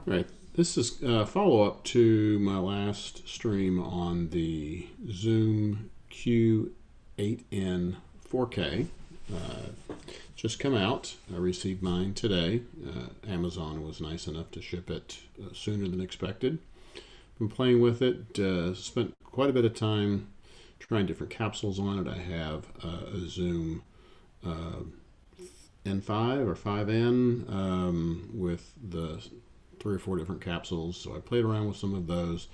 Right. This is a follow-up to my last stream on the Zoom Q8n-4k. Just come out. I received mine today. Amazon was nice enough to ship it sooner than expected. Been playing with it. Spent quite a bit of time trying different capsules on it. I have a Zoom N5 or 5N with the 3 or 4 different capsules, so I played around with some of those.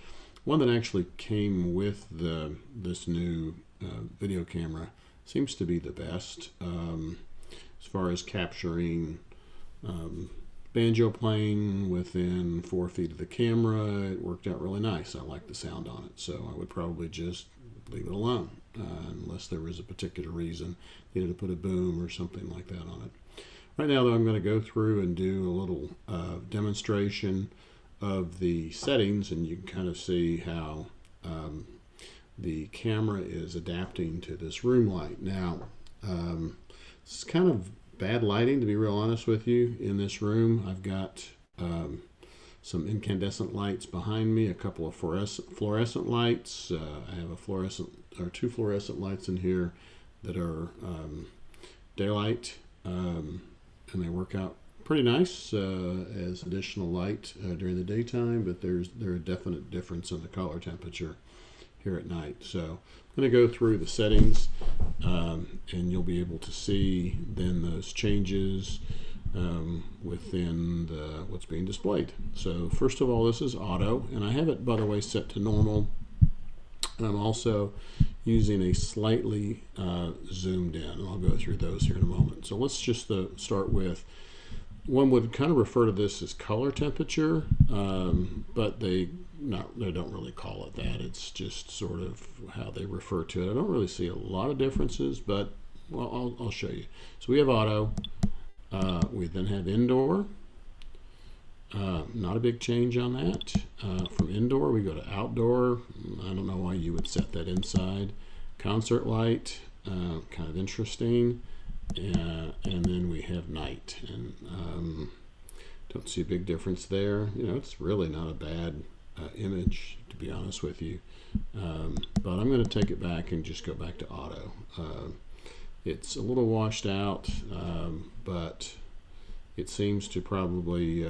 One that actually came with this new video camera seems to be the best as far as capturing banjo playing within 4 feet of the camera. It worked out really nice. I like the sound on it, so I would probably just leave it alone unless there was a particular reason, either to put a boom or something like that on it. Right now, though, I'm going to go through and do a little demonstration of the settings, and you can kind of see how the camera is adapting to this room light. Now, it's kind of bad lighting, to be real honest with you. In this room, I've got some incandescent lights behind me, a couple of fluorescent lights. I have a 2 fluorescent lights in here that are daylight. And they work out pretty nice as additional light during the daytime, but there's a definite difference in the color temperature here at night. So I'm going to go through the settings and you'll be able to see then those changes within what's being displayed. So first of all, this is auto, and I have it, by the way, set to normal. And I'm also using a slightly zoomed in, and I'll go through those here in a moment. So let's just start with, one would kind of refer to this as color temperature, but they don't really call it that. It's just sort of how they refer to it. I don't really see a lot of differences, but well, I'll show you. So we have auto. We then have indoor. Not a big change on that. From indoor, we go to outdoor. I don't know why you would set that inside. Concert light, kind of interesting. And then we have night. And don't see a big difference there. You know, it's really not a bad image, to be honest with you. But I'm going to take it back and just go back to auto. It's a little washed out, but it seems to probably...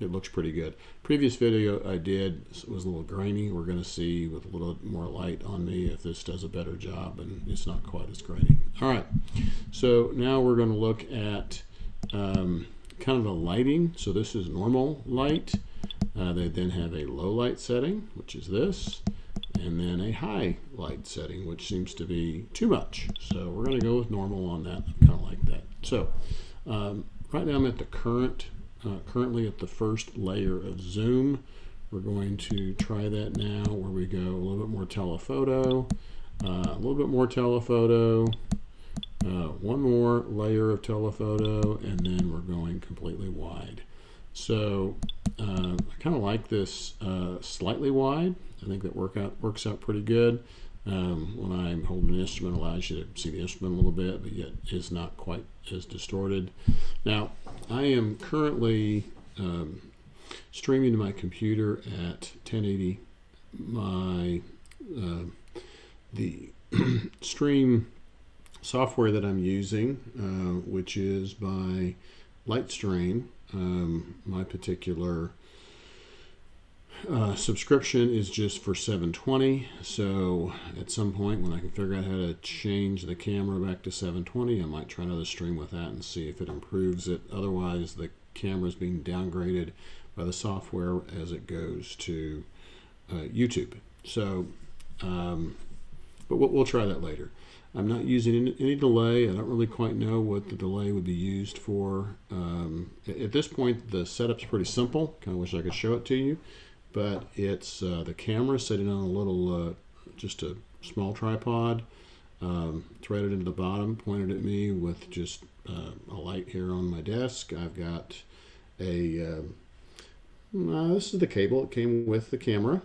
it looks pretty good. Previous video I did was a little grainy. We're going to see with a little more light on me if this does a better job, and it's not quite as grainy. All right, so now we're going to look at kind of the lighting. So this is normal light. They then have a low light setting, which is this, and then a high light setting, which seems to be too much. So we're going to go with normal on that. I kind of like that. So right now I'm at the currently at the first layer of zoom. We're going to try that now, where we go a little bit more telephoto, a little bit more telephoto, one more layer of telephoto, and then we're going completely wide. So I kind of like this slightly wide. I think that works out pretty good. When I'm holding an instrument, it allows you to see the instrument a little bit, but yet is not quite as distorted. Now, I am currently streaming to my computer at 1080. The stream software that I'm using, which is by Lightstream, my particular subscription is just for 720. So at some point when I can figure out how to change the camera back to 720, I might try another stream with that and see if it improves it. Otherwise, the camera is being downgraded by the software as it goes to YouTube. So but we'll try that later. I'm not using any delay. I don't really quite know what the delay would be used for. At this point, the setup's pretty simple. Kind of wish I could show it to you. But it's the camera sitting on a little, just a small tripod, threaded into the bottom, pointed at me with just a light here on my desk. I've got a, this is the cable that came with the camera,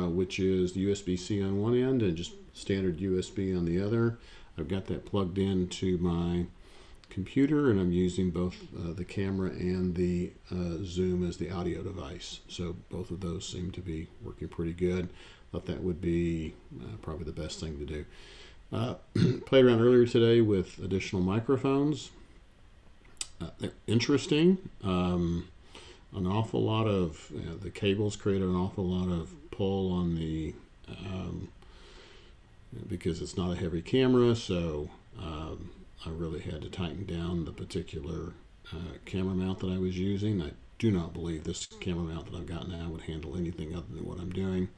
which is the USB-C on one end and just standard USB on the other. I've got that plugged into my computer, and I'm using both the camera and the Zoom as the audio device. So both of those seem to be working pretty good. Thought that would be probably the best thing to do. Played around earlier today with additional microphones. They're interesting. An awful lot of the cables created an awful lot of pull on the because it's not a heavy camera, so I really had to tighten down the particular camera mount that I was using. I do not believe this camera mount that I've got now would handle anything other than what I'm doing.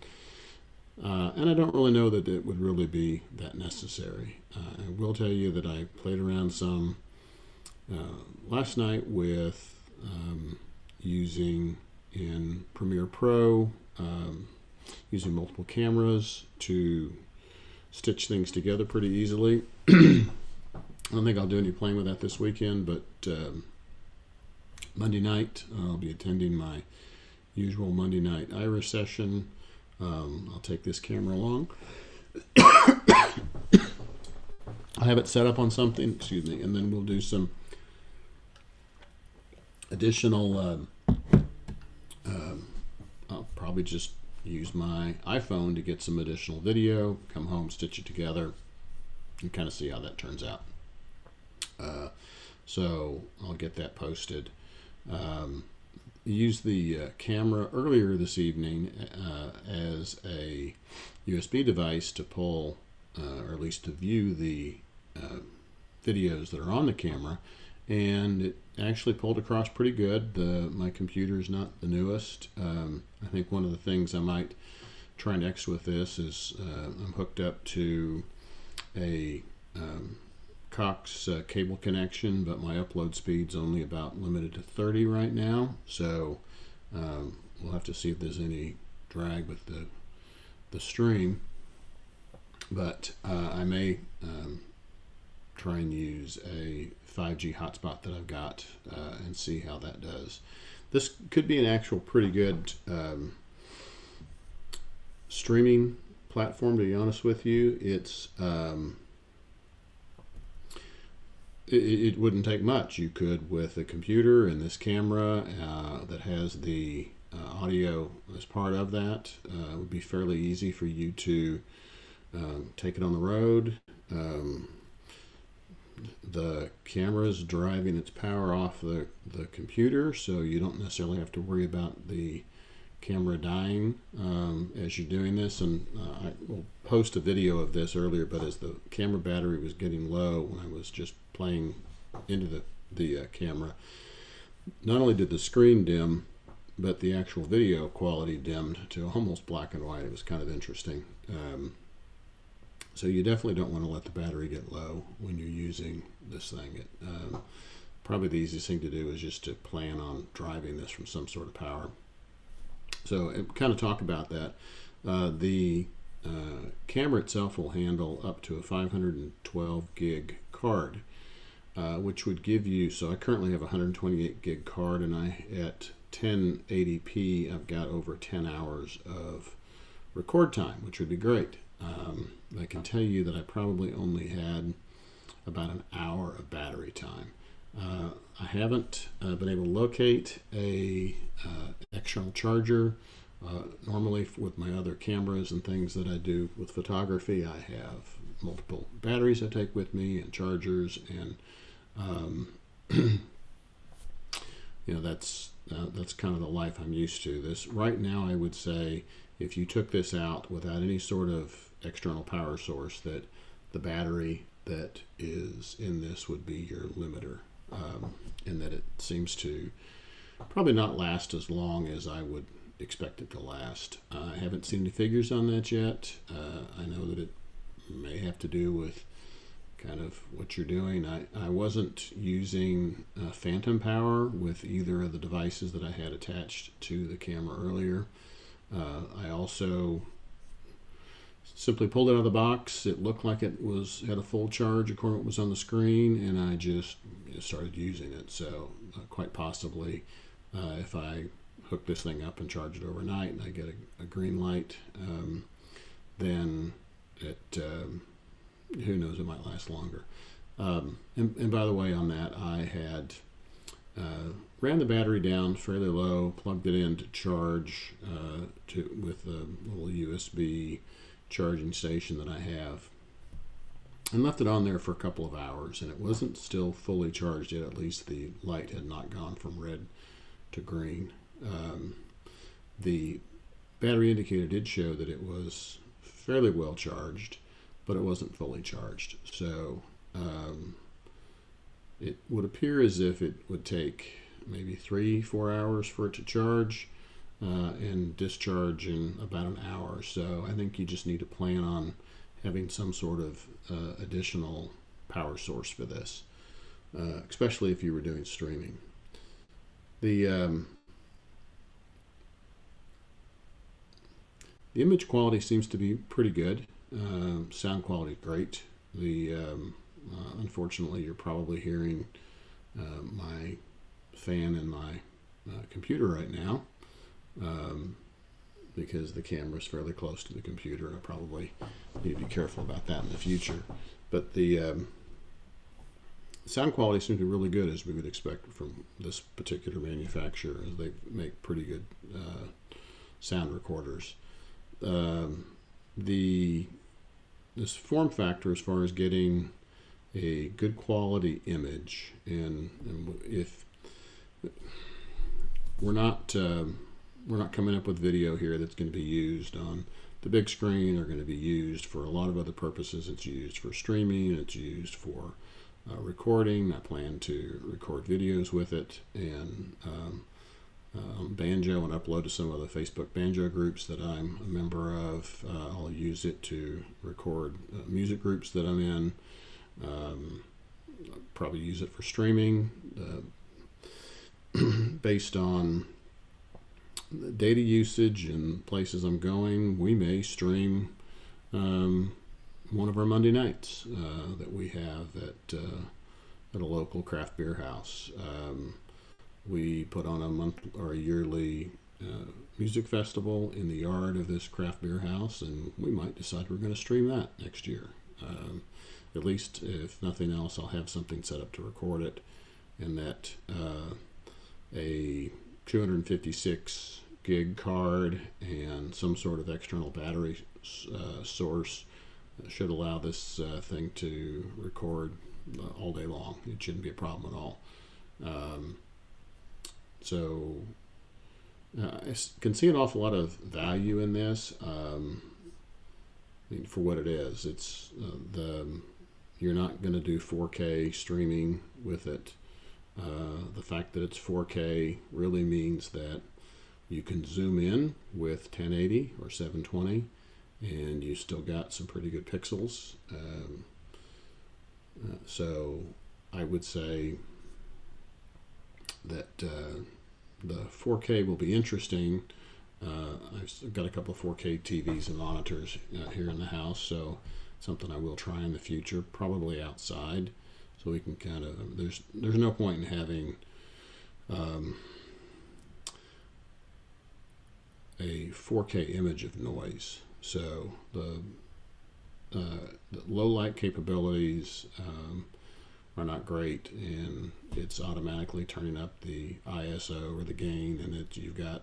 And I don't really know that it would really be that necessary. I will tell you that I played around some last night with using in Premiere Pro, using multiple cameras to stitch things together pretty easily. I don't think I'll do any playing with that this weekend, but Monday night I'll be attending my usual Monday night Irish session. I'll take this camera along. I have it set up on something, excuse me, and then we'll do some additional, I'll probably just use my iPhone to get some additional video, come home, stitch it together, and kind of see how that turns out. So I'll get that posted. Used the camera earlier this evening as a USB device to pull, or at least to view the videos that are on the camera, and it actually pulled across pretty good. My computer is not the newest. I think one of the things I might try next with this is I'm hooked up to a Cox cable connection, but my upload speed's only about limited to 30 right now, so we'll have to see if there's any drag with the stream, but I may try and use a 5G hotspot that I've got and see how that does. This could be an actual pretty good streaming platform, to be honest with you. It's it wouldn't take much. You could, with a computer and this camera that has the audio as part of that, it would be fairly easy for you to take it on the road. The camera is driving its power off the computer, so you don't necessarily have to worry about the camera dying as you're doing this. And I will post a video of this earlier, but as the camera battery was getting low when I was just playing into the camera, not only did the screen dim, but the actual video quality dimmed to almost black and white. It was kind of interesting. So you definitely don't want to let the battery get low when you're using this thing. Probably the easiest thing to do is just to plan on driving this from some sort of power. So kind of talk about that. The camera itself will handle up to a 512 gig card, which would give you, so I currently have a 128 gig card, and at 1080p I've got over 10 hours of record time, which would be great. I can tell you that I probably only had about an hour of battery time. I haven't been able to locate a external charger. Normally with my other cameras and things that I do with photography, I have multiple batteries I take with me and chargers, and you know, that's kind of the life I'm used to. This right now, I would say, if you took this out without any sort of external power source, that the battery that is in this would be your limiter, and that it seems to probably not last as long as I would expect it to last. I haven't seen any figures on that yet. I know that it may have to do with kind of what you're doing. I wasn't using phantom power with either of the devices that I had attached to the camera earlier. I also simply pulled it out of the box. It looked like it had a full charge according to what was on the screen, and I just started using it. So quite possibly, if I hook this thing up and charge it overnight and I get a green light, then it who knows, it might last longer. And by the way, on that, I had ran the battery down fairly low, plugged it in to charge with a little USB charging station that I have, and left it on there for a couple of hours, and it wasn't still fully charged yet. At least the light had not gone from red to green. The battery indicator did show that it was fairly well charged, but it wasn't fully charged. So it would appear as if it would take maybe 3-4 hours for it to charge and discharge in about an hour. So I think you just need to plan on having some sort of additional power source for this, especially if you were doing streaming. The image quality seems to be pretty good. Sound quality great. Unfortunately, you're probably hearing my fan in my computer right now because the camera is fairly close to the computer. I probably need to be careful about that in the future. But the sound quality seems to be really good, as we would expect from this particular manufacturer, as they make pretty good sound recorders. This form factor, as far as getting a good quality image, and if we're not coming up with video here that's going to be used on the big screen, or going to be used for a lot of other purposes. It's used for streaming, it's used for recording. I plan to record videos with it and banjo and upload to some of the Facebook banjo groups that I'm a member of. I'll use it to record music groups that I'm in. Probably use it for streaming. Based on the data usage and places I'm going, we may stream one of our Monday nights that we have at a local craft beer house. We put on a month or a yearly music festival in the yard of this craft beer house, and we might decide we're going to stream that next year. At least, if nothing else, I'll have something set up to record it, and that a 256 gig card and some sort of external battery source should allow this thing to record all day long. It shouldn't be a problem at all. So I can see an awful lot of value in this. I mean, for what it is, it's you're not going to do 4K streaming with it. The fact that it's 4K really means that you can zoom in with 1080 or 720, and you still got some pretty good pixels. So I would say that the 4K will be interesting. I've got a couple of 4K TVs and monitors here in the house, so something I will try in the future, probably outside, so we can kind of, there's no point in having a 4K image of noise. So the low light capabilities are not great, and it's automatically turning up the ISO or the gain, and you've got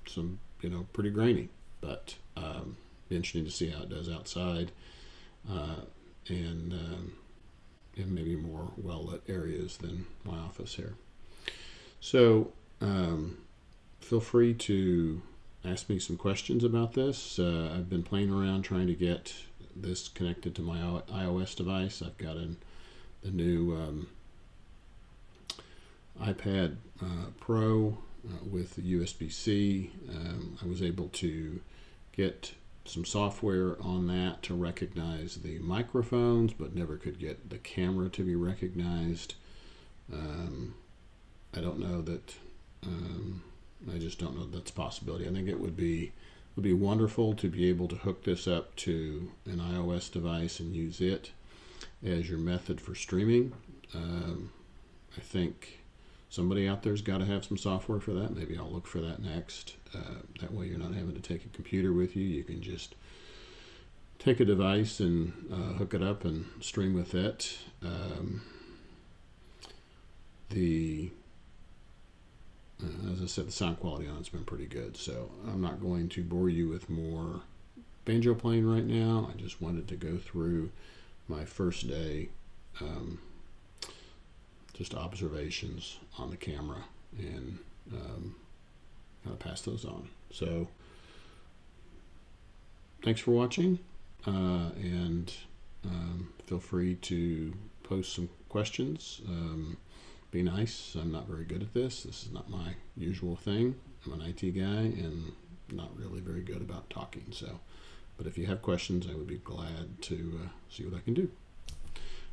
some, pretty grainy. But be interesting to see how it does outside, and in maybe more well-lit areas than my office here. So feel free to ask me some questions about this. I've been playing around trying to get this connected to my iOS device. I've got the new iPad Pro with the USB-C. I was able to get some software on that to recognize the microphones, but never could get the camera to be recognized. I don't know that, I just don't know that's a possibility. I think it would be wonderful to be able to hook this up to an iOS device and use it as your method for streaming. I think somebody out there's got to have some software for that. Maybe I'll look for that next. That way you're not having to take a computer with you. You can just take a device and hook it up and stream with it. As I said, the sound quality on it's been pretty good, so I'm not going to bore you with more banjo playing right now. I just wanted to go through my first day, just observations on the camera, and kind of pass those on. So thanks for watching, and feel free to post some questions. Be nice. I'm not very good at this. This is not my usual thing. I'm an IT guy and not really very good about talking. But if you have questions, I would be glad to see what I can do.